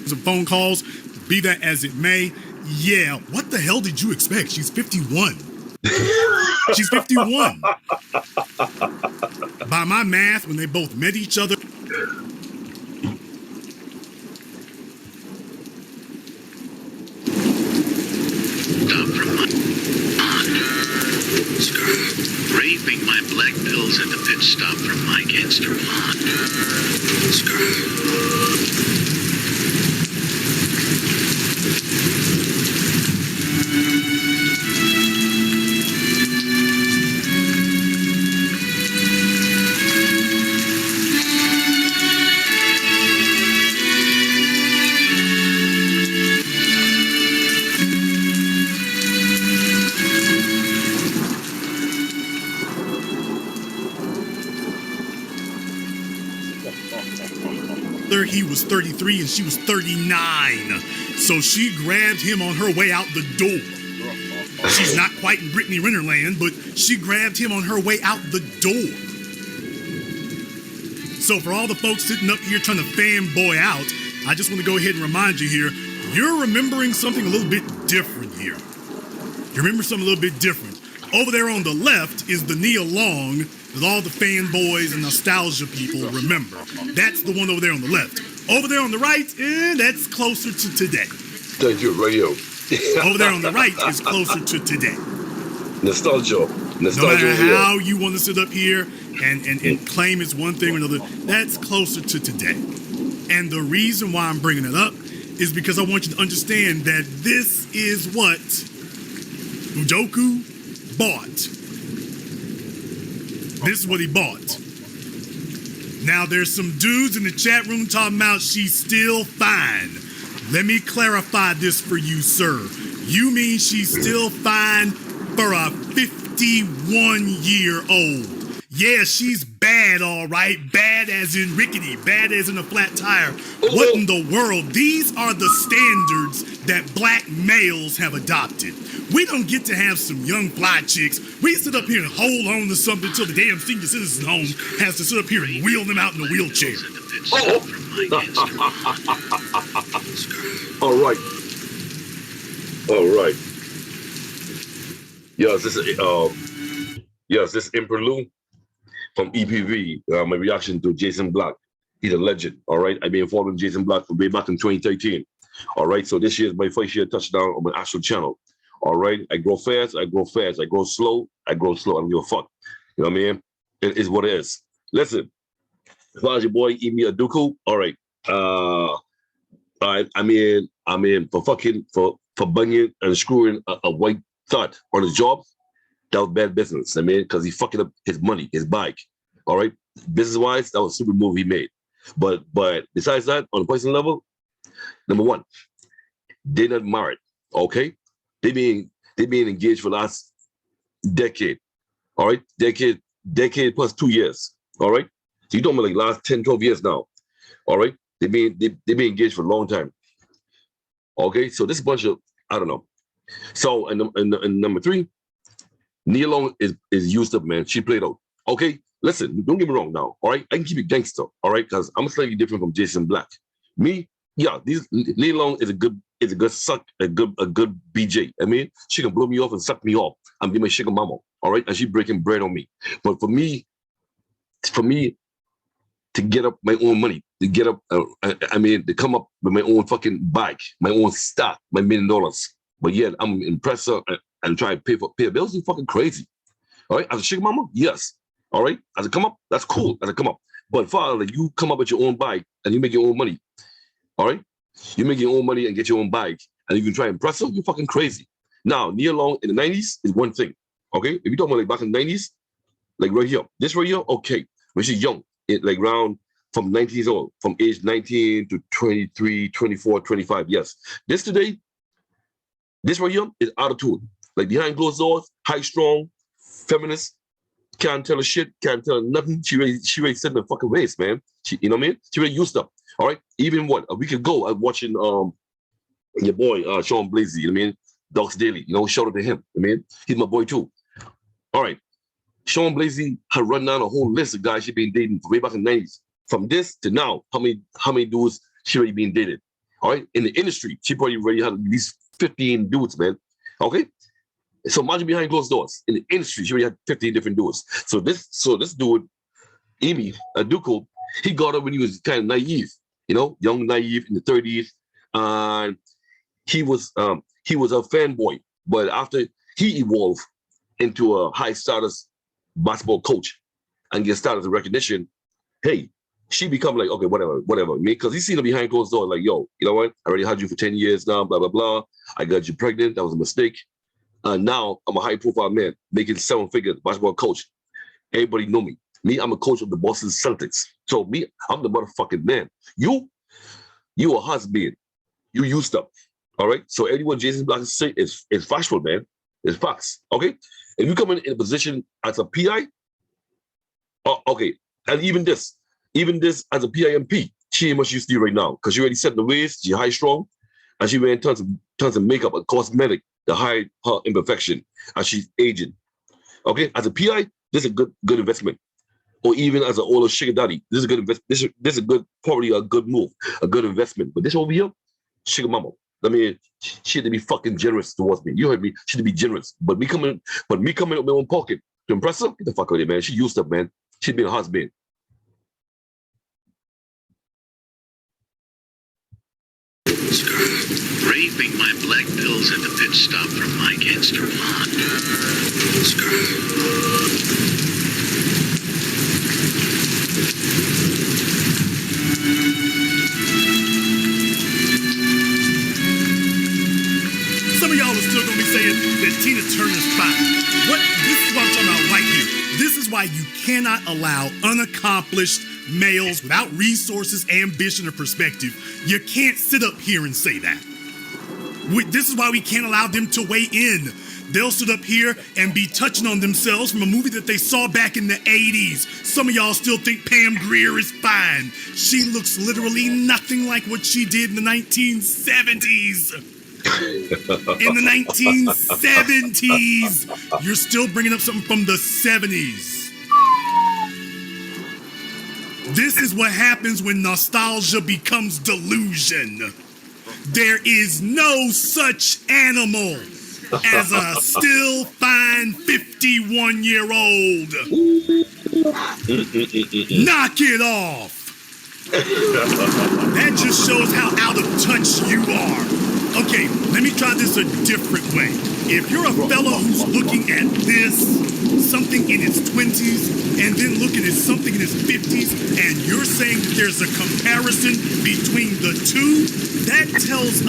Some phone calls, be that as it may. Yeah, what the hell did you expect? She's 51. She's 51. By my math, when they both met each other. Raping my black pills at the pit stop from my gangster He was 33 and she was 39. So she grabbed him on her way out the door. She's not quite in Brittany Renner land, but she grabbed him on her way out the door. So for all the folks sitting up here trying to fanboy out, I just want to go ahead and remind you here, you're remembering something a little bit different here. You remember something a little bit different. Over there on the left is the NIALONG that all the fanboys and nostalgia people remember. That's the one over there on the left. Over there on the right, that's closer to today. Thank you, radio. Over there on the right is closer to today. Nostalgia. No matter how you want to sit up here and claim it's one thing or another, that's closer to today. And the reason why I'm bringing it up is because I want you to understand that this is what Udoku bought. This is what he bought. Now, there's some dudes in the chat room talking about she's still fine. Let me clarify this for you, sir. You mean she's still fine for a 51-year-old? Yeah, she's bad, all right. Bad as in rickety. Bad as in a flat tire. What in the world? These are the standards that black males have adopted. We don't get to have some young fly chicks. We sit up here and hold on to something until the damn senior citizen home has to sit up here and wheel them out in a wheelchair. All right. Yes, this is Emperial from E.P.V. My reaction to Jason Black. He's a legend. All right. I've been following Jason Black from way back in 2013. All right. So this year is my first year touchdown on my actual channel. All right, I grow fast, I grow fast. I grow slow, I grow slow. I don't give a fuck. You know what I mean? It is what it is. Listen, as far as your boy Udoku, all right. I mean, for banging and screwing a white thought on his job, that was bad business. I mean, because he fucking up his money, his bike. All right, business-wise, that was a stupid move he made. But besides that, on a personal level, number one, they're not married. Okay. They being engaged for the last decade, all right? Decade plus 2 years, all right? So you're talking about like last 10, 12 years now, all right? They been engaged for a long time, okay? So this bunch of, I don't know. So, and number three, NIALONG is used up, man. She played out, okay? Listen, don't get me wrong now, all right? I can keep it gangster, all right? Because I'm slightly different from Jason Black. Me, yeah, NIALONG is a good suck, a good BJ. I mean, she can blow me off and suck me off and be my sugar mama, all right? And she breaking bread on me. But for me to get up my own money, to get up, to come up with my own fucking bike, my own stock, my $1 million. But yet I'm impressed and try to pay bills. You fucking crazy, all right? As a sugar mama, yes, all right. As a come up, that's cool. As a come up, but father, like you come up with your own bike and you make your own money, all right? You make your own money and get your own bike, and you can try and impress her, you're fucking crazy. Now, NIALONG in the 90s is one thing, okay? If you're talking about like back in the 90s, like right here, this right here, okay. When she's young, like around from 19 years old, from age 19 to 23, 24, 25, yes. This today, this right here is out of tune. Like behind closed doors, high strong, feminist, can't tell her shit, can't tell her nothing. She ready set in the fucking race, man. You know what I mean? She ready used up. All right. Even a week ago, I was watching your boy Sean Blasey, you know what I mean? Docs Daily, you know, shout out to him. I mean, he's my boy too. All right. Sean Blasey had run down a whole list of guys she'd been dating way back in the 90s from this to now, how many dudes she already been dated? All right, in the industry, she probably already had at least 15 dudes, man. Okay, so imagine behind closed doors in the industry, she already had 15 different dudes. So this dude, Amy Duco, he got her when he was kind of naive, you know, young, naive in the 30s, and he was a fanboy. But after he evolved into a high status basketball coach and get status and recognition, hey, she become like, okay, whatever. Me, because he's seen her behind closed doors, like, yo, you know what? I already had you for 10 years now, blah, blah, blah. I got you pregnant. That was a mistake. And now I'm a high profile man, making 7 figures, basketball coach. Everybody know me. Me, I'm a coach of the Boston Celtics. So me, I'm the motherfucking man. You a husband. You used up. All right. So anyone Jason Black is saying is factual, man. It's facts. Okay. If you come in a position as a PI, okay, and even this as a PIMP, she ain't much used to you right now because she already set the waist, she high strong, and she wearing tons of makeup and cosmetic to hide her imperfection as she's aging. Okay, as a PI, this is a good investment. Or even as an older sugar daddy, this is a good this is a good, probably a good move, a good investment. But this over here, sugar mama. I mean, she had to be fucking generous towards me. You heard me. She had to be generous. But me coming with my own pocket to impress her, get the fuck out of here, man. She used up, man. She'd been a husband. Raping my black pills at the pit stop from my gangster blonde. Some of y'all are still gonna be saying that Tina Turner's fine. This is what I'm talking about right here. This is why you cannot allow unaccomplished males without resources, ambition, or perspective. You can't sit up here and say that. This is why we can't allow them to weigh in. They'll sit up here and be touching on themselves from a movie that they saw back in the 80s. Some of y'all still think Pam Grier is fine. She looks literally nothing like what she did in the 1970s. In the 1970s, you're still bringing up something from the 70s. This is what happens when nostalgia becomes delusion. There is no such animal as a still fine 51-year-old. Knock it off. That just shows how out of touch you are. Okay, let me try this a different way. If you're a fellow who's looking at this, something in his 20s, and then looking at something in his 50s, and you're saying that there's a comparison between the two, that tells us